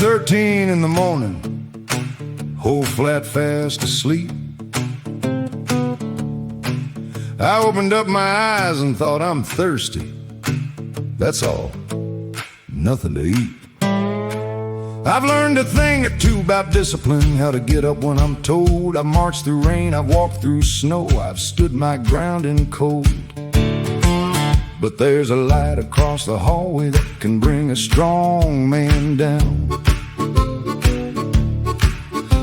2:13 in the morning, whole flat fast asleep. I opened up my eyes and thought, I'm thirsty. That's all, nothing to eat. I've learned a thing or two about discipline, how to get up when I'm told. I've marched through rain, I've walked through snow, I've stood my ground in cold. But there's a light across the hallway that can bring a strong man down.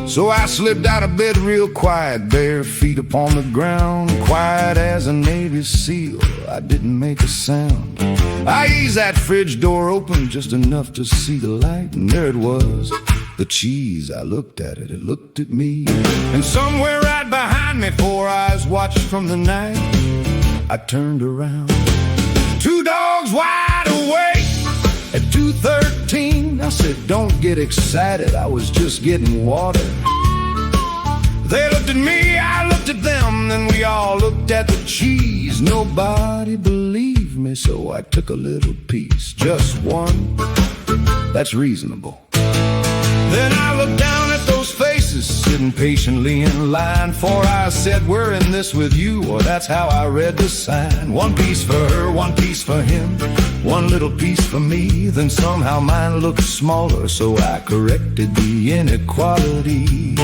So I slipped out of bed real quiet, bare feet upon the ground, quiet as a Navy SEAL, I didn't make a sound. I eased that fridge door open just enough to see the light, and there it was, the cheese. I looked at it, it looked at me. And somewhere right behind me, 4 eyes watched from the night. I turned around, 2 dogs wide awake. At 2:13, I said, don't get excited, I was just getting water. They looked at me, I looked at them, then we all looked at the cheese. Nobody believed me, so I took a little piece, just one, that's reasonable. Then I looked down at those faces sitting patiently in line. 4 eyes said, we're in this with you, or that's how I read the sign. 1 piece for her, 1 piece for him, 1 little piece for me. Then somehow mine looked smaller, so I corrected the inequality.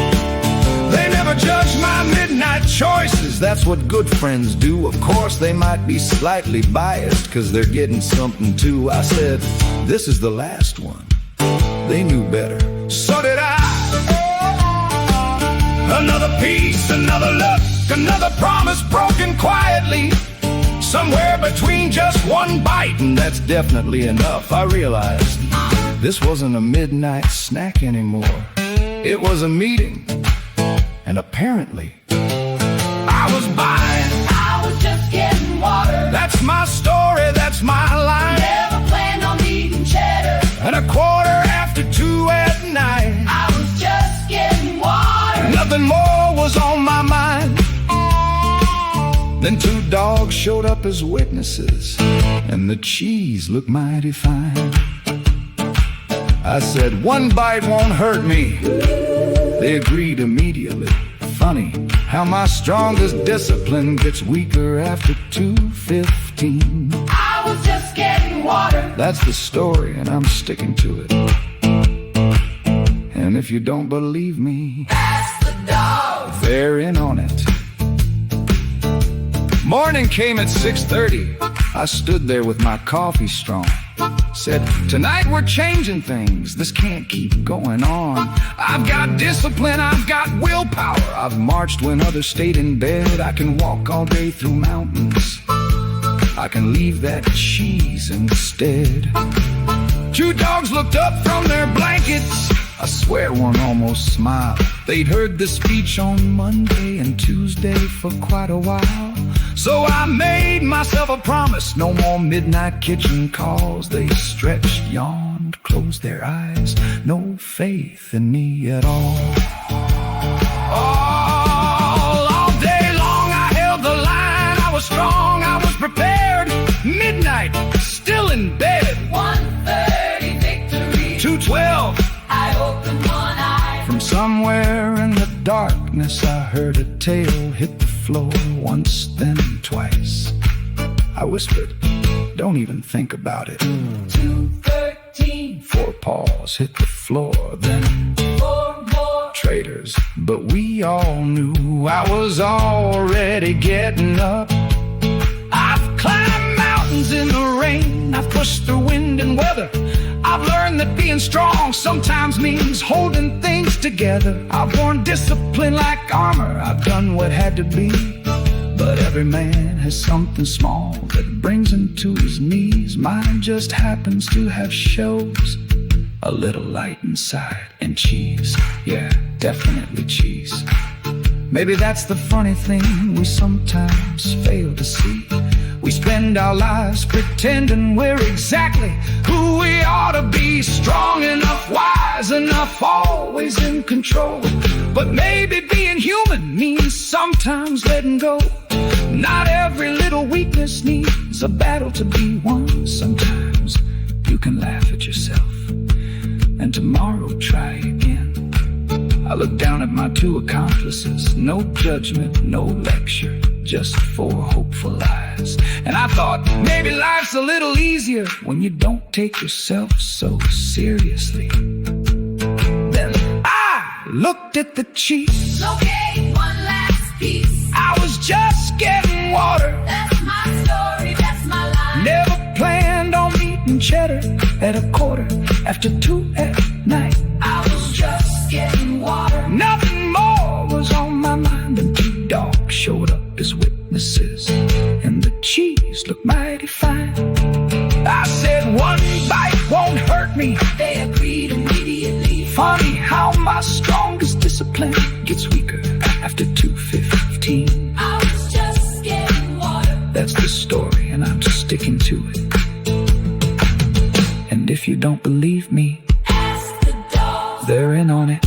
They never judged my midnight choices, that's what good friends do. Of course they might be slightly biased, cause they're getting something too. I said, this is the last one. They knew better, so did I. Another piece, another look, another promise broken quietly. Somewhere between just 1 bite, and that's definitely enough. I realized this wasn't a midnight snack anymore. It was a meeting, and apparently I was buying. I was just getting water. That's my story, that's my line. Never planned on eating cheddar. And 2:15 at night, I was just getting water. nothing more was on my mind. Then 2 dogs showed up as witnesses, and the cheese looked mighty fine. I said, 1 bite won't hurt me. They agreed immediately. Funny how my strongest discipline gets weaker after 2:15. I was just getting water. That's the story, and I'm sticking to it. And if you don't believe me, Ask the dogs. they're in on it. Morning came at 6:30. I stood there with my coffee strong. Said, tonight we're changing things. This can't keep going on. I've got discipline, I've got willpower. I've marched when others stayed in bed. I can walk all day through mountains. I can leave that cheese instead. 2 dogs looked up from their blankets. I swear 1 almost smiled. They'd heard the speech on Monday and Tuesday for quite a while. So I made myself a promise, no more midnight kitchen calls. They stretched, yawned, closed their eyes. No faith in me at all. All day long I held the line. I was strong, I was prepared. Midnight, still in bed. 1:30 victory. 2:12. I opened 1 eye. From somewhere in the darkness I heard a tail hit the floor once, then twice. I whispered, don't even think about it. 2:13. 4 paws hit the floor, then 4 more. traitors. But we all knew I was already getting up. I've climbed mountains in the rain, I've pushed through wind and weather. I've learned that being strong sometimes means holding things together. I've worn discipline like armor, I've done what had to be. But every man has something small that brings him to his knees. Mine just happens to have shelves, a little light inside, and cheese. Yeah, definitely cheese. Maybe that's the funny thing we sometimes fail to see. We spend our lives pretending we're exactly who we ought to be. Strong enough, wise enough, always in control. But maybe being human means sometimes letting go. Not every little weakness needs a battle to be won. Sometimes you can laugh at yourself and tomorrow try again. I look down at my two accomplices, no judgment, no lecture, just four hopeful eyes. And I thought, maybe life's a little easier when you don't take yourself so seriously. Then I looked at the cheese. Okay, one last piece. I was just getting water. That's my story, that's my life. Never planned on eating cheddar at 2:15 at night. I was just getting water. Nothing more was on my mind than two dogs showed up as witnesses, and the cheese looked mighty fine. I said, one bite won't hurt me. They agreed immediately. Funny how my strongest discipline gets weaker after 2:15. I was just getting water. That's the story, and I'm sticking to it. And if you don't believe me, Ask the dogs. they're in on it.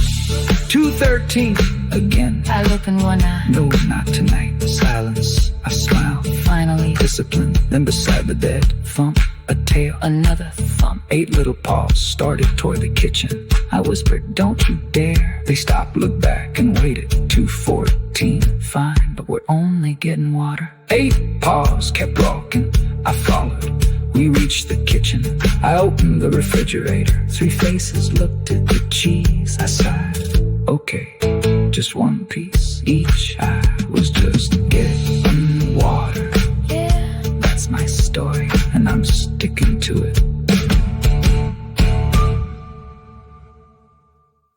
2:13 again. I look in one eye. No, not tonight. Silence. I smile. Finally, Discipline. Then beside the bed, thump, a tail, another thump. 8 little paws started toward the kitchen. I whispered, don't you dare. They stopped, looked back, and waited. 2:14. Fine, but we're only getting water. 8 paws kept walking. I followed. We reached the kitchen. I opened the refrigerator. 3 faces looked at the cheese. I sighed. Okay, just one piece each. I was just getting water. Yeah, That's my story, and I'm sticking to it.